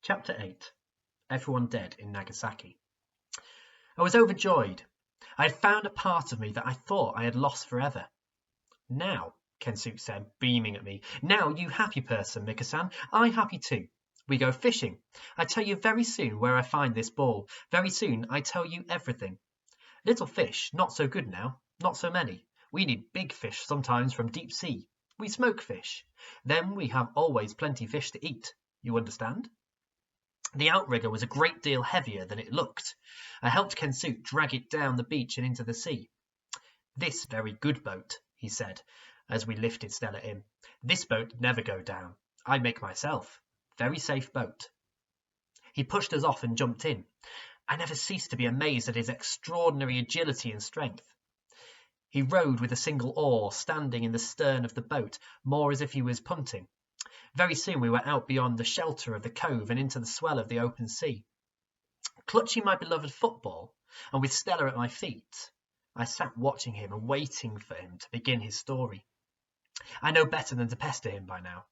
Chapter 8. Everyone Dead in Nagasaki. I was overjoyed. I had found a part of me that I thought I had lost forever. Now, Kensuke said, beaming at me, now you happy person, Mika-san, I happy too. We go fishing. I tell you very soon where I find this ball. Very soon I tell you everything. Little fish, not so good now, not so many. We need big fish sometimes from deep sea. We smoke fish. Then we have always plenty fish to eat. You understand? The outrigger was a great deal heavier than it looked. I helped Kensuke drag it down the beach and into the sea. This very good boat, he said, as we lifted Stella in. This boat never go down. I make myself. Very safe boat. He pushed us off and jumped in. I never ceased to be amazed at his extraordinary agility and strength. He rowed with a single oar, standing in the stern of the boat, more as if he was punting. Very soon we were out beyond the shelter of the cove and into the swell of the open sea. Clutching my beloved football, and with Stella at my feet, I sat watching him and waiting for him to begin his story. I know better than to pester him by now.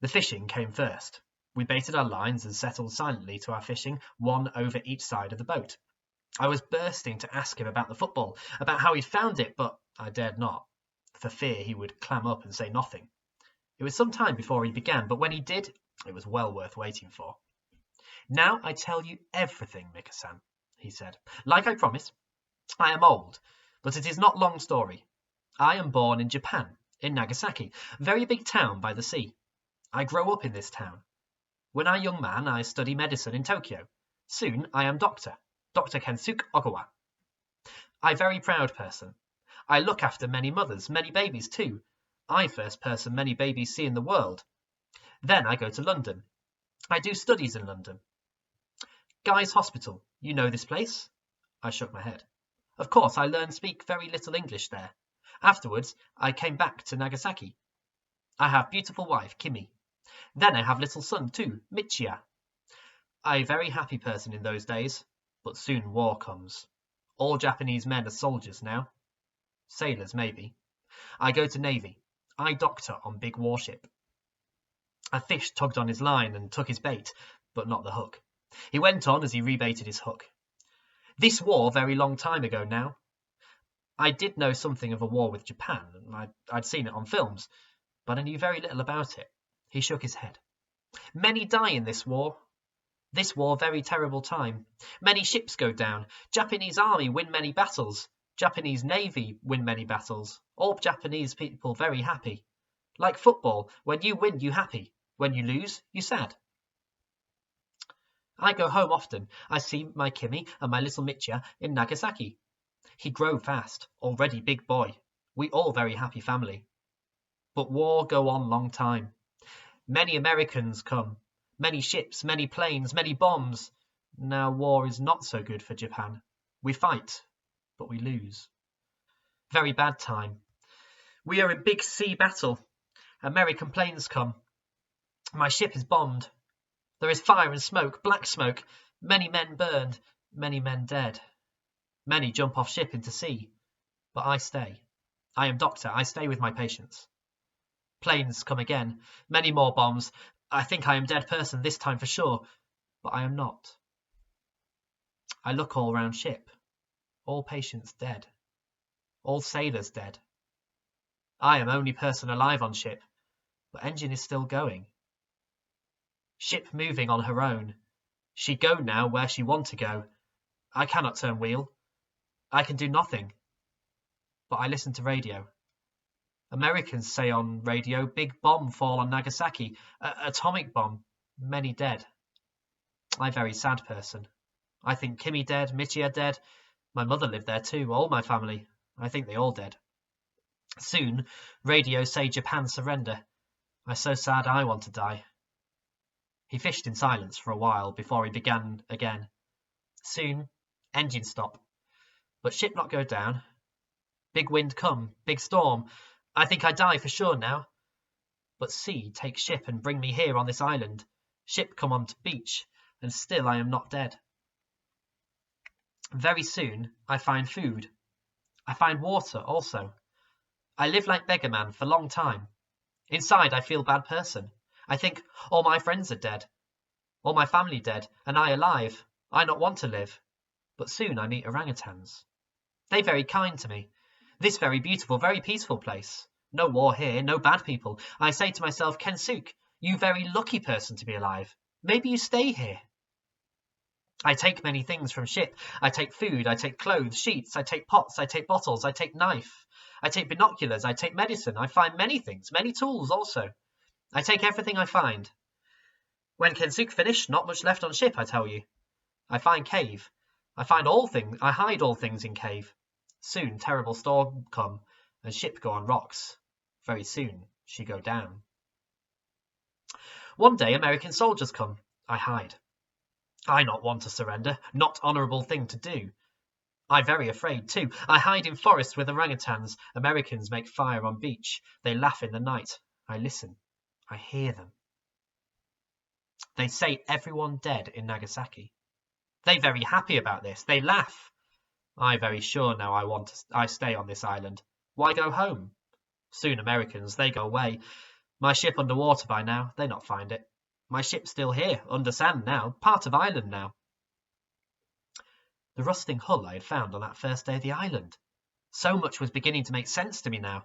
The fishing came first. We baited our lines and settled silently to our fishing, one over each side of the boat. I was bursting to ask him about the football, about how he'd found it, but I dared not, for fear he would clam up and say nothing. It was some time before he began, but when he did, it was well worth waiting for. Now I tell you everything, Mika-san, he said. Like I promised, I am old, but it is not long story. I am born in Japan, in Nagasaki, a very big town by the sea. I grow up in this town. When I young man, I study medicine in Tokyo. Soon I am Dr. Kensuke Ogawa. I very proud person. I look after many mothers, many babies too. I first person many babies see in the world. Then I go to London. I do studies in London. Guy's Hospital, you know this place? I shook my head. Of course, I learned speak very little English there. Afterwards, I came back to Nagasaki. I have beautiful wife, Kimi. Then I have little son too, Michiya. I very happy person in those days, but soon war comes. All Japanese men are soldiers now. Sailors, maybe. I go to Navy. I doctor on big warship. A fish tugged on his line and took his bait, but not the hook. He went on as he rebaited his hook. This war very long time ago now. I did know something of a war with Japan. I'd seen it on films, but I knew very little about it. He shook his head. Many die in this war. This war very terrible time. Many ships go down. Japanese army win many battles. Japanese Navy win many battles. All Japanese people very happy. Like football, when you win, you happy. When you lose, you sad. I go home often. I see my Kimi and my little Michiya in Nagasaki. He grow fast, already big boy. We all very happy family. But war go on long time. Many Americans come. Many ships, many planes, many bombs. Now war is not so good for Japan. We fight, but we lose. Very bad time. We are in big sea battle. American planes come. My ship is bombed. There is fire and smoke, black smoke. Many men burned, many men dead. Many jump off ship into sea. But I stay. I am doctor. I stay with my patients. Planes come again. Many more bombs. I think I am dead person this time for sure. But I am not. I look all round ship. All patients dead. All sailors dead. I am only person alive on ship, but engine is still going. Ship moving on her own. She go now where she want to go. I cannot turn wheel. I can do nothing. But I listen to radio. Americans say on radio, big bomb fall on Nagasaki. Atomic bomb. Many dead. I very sad person. I think Kimi dead, Michiya dead. My mother lived there too, all my family. I think they all dead. Soon, radio say Japan surrender. I so sad I want to die. He fished in silence for a while before he began again. Soon, engine stop. But ship not go down. Big wind come, big storm. I think I die for sure now. But sea take ship and bring me here on this island. Ship come on to beach, and still I am not dead. Very soon I find food. I find water also. I live like beggar man for long time. Inside I feel bad person. I think all my friends are dead. All my family dead, and I alive. I not want to live. But soon I meet orangutans. They very kind to me. This very beautiful, very peaceful place. No war here, no bad people. I say to myself, Kensuke, you very lucky person to be alive. Maybe you stay here. I take many things from ship. I take food, I take clothes, sheets, I take pots, I take bottles, I take knife. I take binoculars, I take medicine. I find many things, many tools also. I take everything I find. When Kensuke finished, not much left on ship, I tell you. I find cave. I hide all things in cave. Soon terrible storm come, and ship go on rocks. Very soon she go down. One day American soldiers come. I hide. I not want to surrender, not honourable thing to do. I very afraid too. I hide in forest with orangutans. Americans make fire on beach. They laugh in the night. I listen. I hear them. They say everyone dead in Nagasaki. They very happy about this. They laugh. I very sure now I stay on this island. Why go home? Soon Americans, they go away. My ship under water by now. They not find it. My ship's still here, under sand now, part of Ireland now. The rusting hull I had found on that first day of the island. So much was beginning to make sense to me now.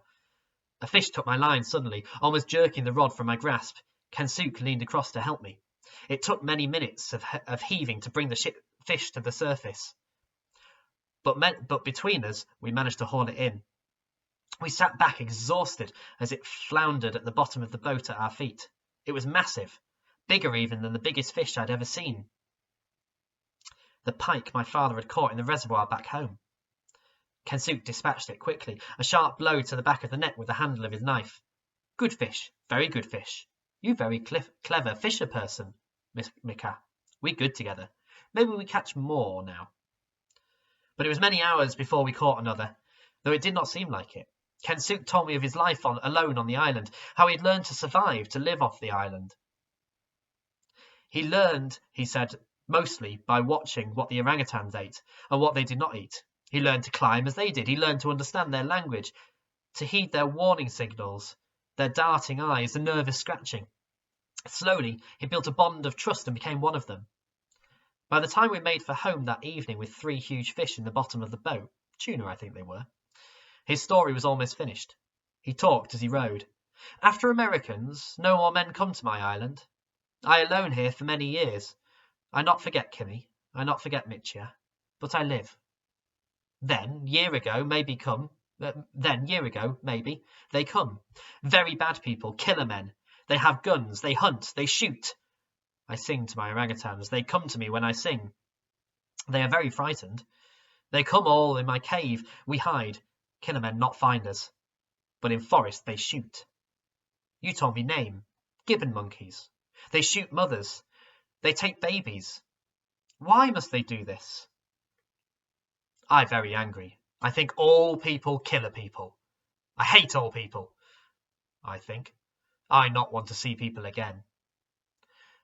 A fish took my line suddenly, almost jerking the rod from my grasp. Kensuke leaned across to help me. It took many minutes of heaving to bring the fish to the surface. But between us, we managed to haul it in. We sat back exhausted as it floundered at the bottom of the boat at our feet. It was massive. Bigger even than the biggest fish I'd ever seen. The pike my father had caught in the reservoir back home. Kensuke dispatched it quickly, a sharp blow to the back of the neck with the handle of his knife. Good fish, very good fish. You very clever fisher person, Miss Mika. We good together. Maybe we catch more now. But it was many hours before we caught another, though it did not seem like it. Kensuke told me of his life alone on the island, how he had learned to survive, to live off the island. He learned, he said, mostly by watching what the orangutans ate and what they did not eat. He learned to climb as they did. He learned to understand their language, to heed their warning signals, their darting eyes, the nervous scratching. Slowly, he built a bond of trust and became one of them. By the time we made for home that evening with 3 huge fish in the bottom of the boat, tuna I think they were, his story was almost finished. He talked as he rowed. After Americans, no more men come to my island. I alone here for many years. I not forget Kimmy, I not forget Mitya, but I live. Then, year ago, maybe, they come. Very bad people, killer men. They have guns, they hunt, they shoot. I sing to my orangutans. They come to me when I sing. They are very frightened. They come all in my cave. We hide. Killer men not find us. But in forest they shoot. You told me name. Gibbon monkeys. They shoot mothers. They take babies. Why must they do this? I very angry. I think all people killer people. I hate all people. I think. I not want to see people again.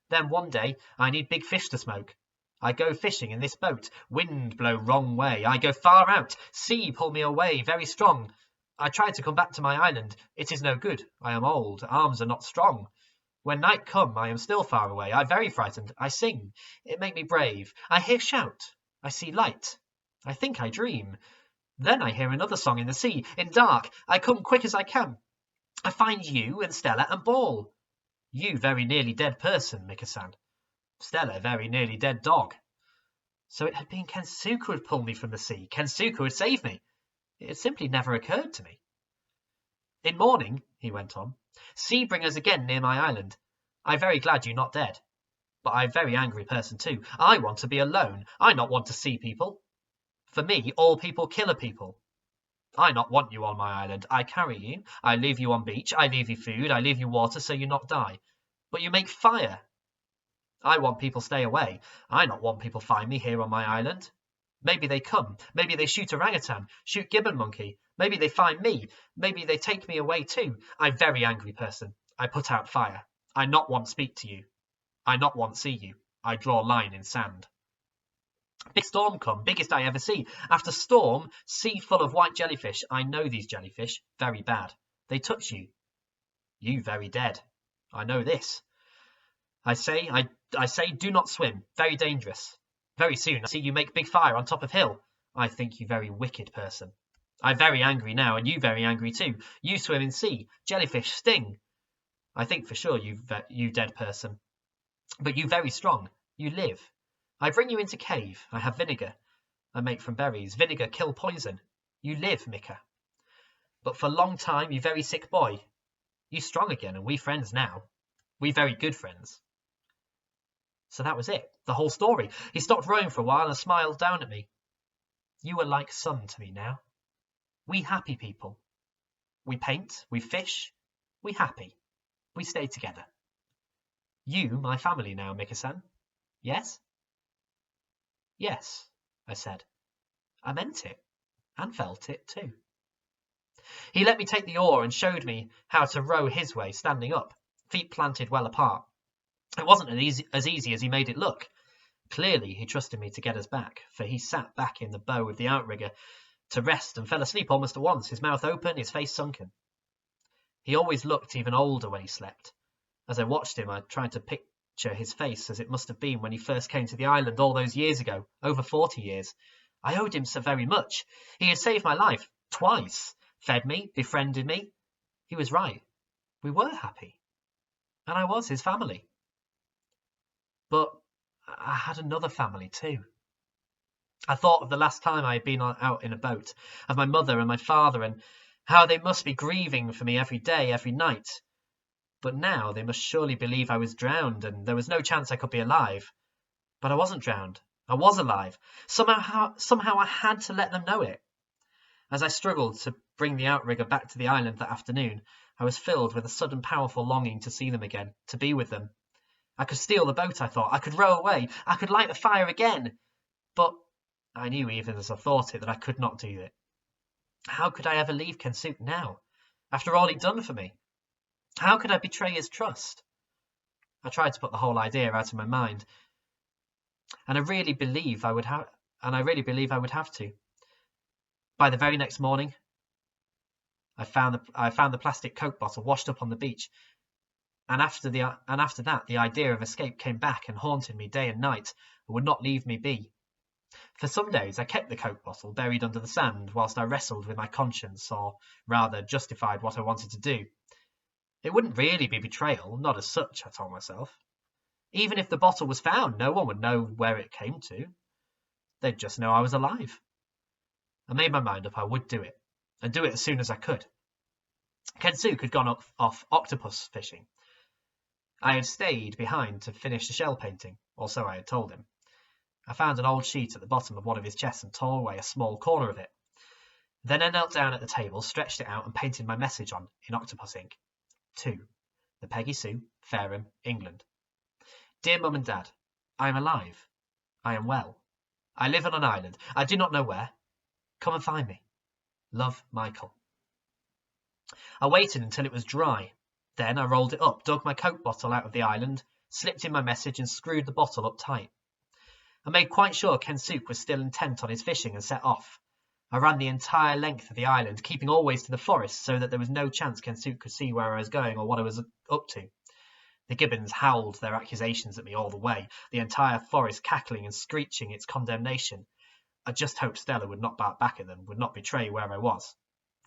Then one day I need big fish to smoke. I go fishing in this boat. Wind blow wrong way. I go far out. Sea pull me away very strong. I try to come back to my island. It is no good. I am old. Arms are not strong. When night come, I am still far away. I very frightened. I sing. It make me brave. I hear shout. I see light. I think I dream. Then I hear another song in the sea. In dark, I come quick as I can. I find you and Stella and Ball. You very nearly dead person, Mika-san. Stella very nearly dead dog. So it had been Kensuke who had pulled me from the sea. Kensuke who had saved me. It had simply never occurred to me. In morning, he went on, sea bring us again near my island. I very glad you not dead. But I very angry person too. I want to be alone. I not want to see people. For me, all people killer people. I not want you on my island. I carry you. I leave you on beach. I leave you food. I leave you water so you not die. But you make fire. I want people stay away. I not want people find me here on my island. Maybe they come. Maybe they shoot orangutan, shoot gibbon monkey. Maybe they find me. Maybe they take me away too. I very angry person. I put out fire. I not want speak to you. I not want see you. I draw line in sand. Big storm come, biggest I ever see. After storm, sea full of white jellyfish. I know these jellyfish, very bad. They touch you. You very dead. I know this. I say, do not swim. Very dangerous. Very soon I see you make big fire on top of hill. I think you very wicked person. I very angry now, and you very angry too. You swim in sea. Jellyfish sting. I think for sure you dead person. But you very strong. You live. I bring you into cave. I have vinegar. I make from berries. Vinegar kill poison. You live, Mika. But for long time you very sick boy. You strong again, and we friends now. We very good friends. So that was it, the whole story. He stopped rowing for a while and smiled down at me. You are like son to me now. We happy people. We paint, we fish, we happy. We stay together. You my family now, Mika-san. Yes? Yes, I said. I meant it, and felt it too. He let me take the oar and showed me how to row his way, standing up, feet planted well apart. It wasn't as easy as he made it look. Clearly he trusted me to get us back, for he sat back in the bow of the outrigger to rest and fell asleep almost at once, his mouth open, his face sunken. He always looked even older when he slept. As I watched him, I tried to picture his face as it must have been when he first came to the island all those years ago, over 40 years. I owed him so very much. He had saved my life twice, fed me, befriended me. He was right. We were happy. And I was his family. But I had another family too. I thought of the last time I had been out in a boat, of my mother and my father, and how they must be grieving for me every day, every night. But now they must surely believe I was drowned, and there was no chance I could be alive. But I wasn't drowned. I was alive. Somehow I had to let them know it. As I struggled to bring the outrigger back to the island that afternoon, I was filled with a sudden powerful longing to see them again, to be with them. I could steal the boat, I thought. I could row away. I could light the fire again. But I knew even as I thought it that I could not do it. How could I ever leave Kensuke now, after all he'd done for me? How could I betray his trust? I tried to put the whole idea out of my mind, and I really believe I would have to. By the very next morning, I found the plastic Coke bottle washed up on the beach. And after that, the idea of escape came back and haunted me day and night, and would not leave me be. For some days I kept the Coke bottle buried under the sand, whilst I wrestled with my conscience, or rather justified what I wanted to do. It wouldn't really be betrayal, not as such, I told myself. Even if the bottle was found, no one would know where it came to. They'd just know I was alive. I made my mind up I would do it, and do it as soon as I could. Kensuke had gone off octopus fishing. I had stayed behind to finish the shell painting, or so I had told him. I found an old sheet at the bottom of one of his chests and tore away a small corner of it. Then I knelt down at the table, stretched it out, and painted my message on in octopus ink. To the Peggy Sue, Fareham, England. Dear Mum and Dad, I am alive. I am well. I live on an island. I do not know where. Come and find me. Love, Michael. I waited until it was dry. Then I rolled it up, dug my Coke bottle out of the island, slipped in my message, and screwed the bottle up tight. I made quite sure Kensuke was still intent on his fishing and set off. I ran the entire length of the island, keeping always to the forest so that there was no chance Kensuke could see where I was going or what I was up to. The gibbons howled their accusations at me all the way, the entire forest cackling and screeching its condemnation. I just hoped Stella would not bark back at them, would not betray where I was.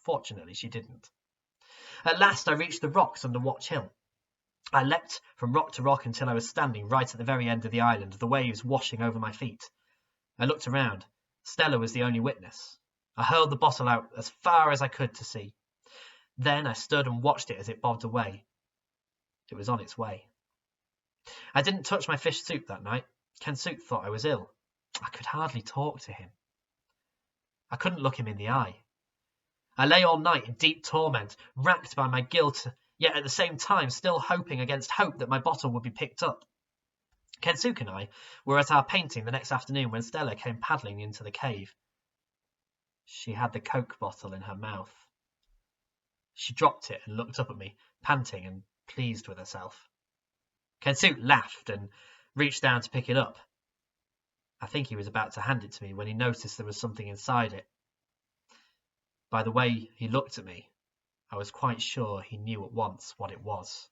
Fortunately, she didn't. At last I reached the rocks under Watch Hill. I leapt from rock to rock until I was standing right at the very end of the island, the waves washing over my feet. I looked around. Stella was the only witness. I hurled the bottle out as far as I could to sea. Then I stood and watched it as it bobbed away. It was on its way. I didn't touch my fish soup that night. Kensuke thought I was ill. I could hardly talk to him. I couldn't look him in the eye. I lay all night in deep torment, racked by my guilt, yet at the same time still hoping against hope that my bottle would be picked up. Kensuke and I were at our painting the next afternoon when Stella came paddling into the cave. She had the Coke bottle in her mouth. She dropped it and looked up at me, panting and pleased with herself. Kensuke laughed and reached down to pick it up. I think he was about to hand it to me when he noticed there was something inside it. By the way he looked at me, I was quite sure he knew at once what it was.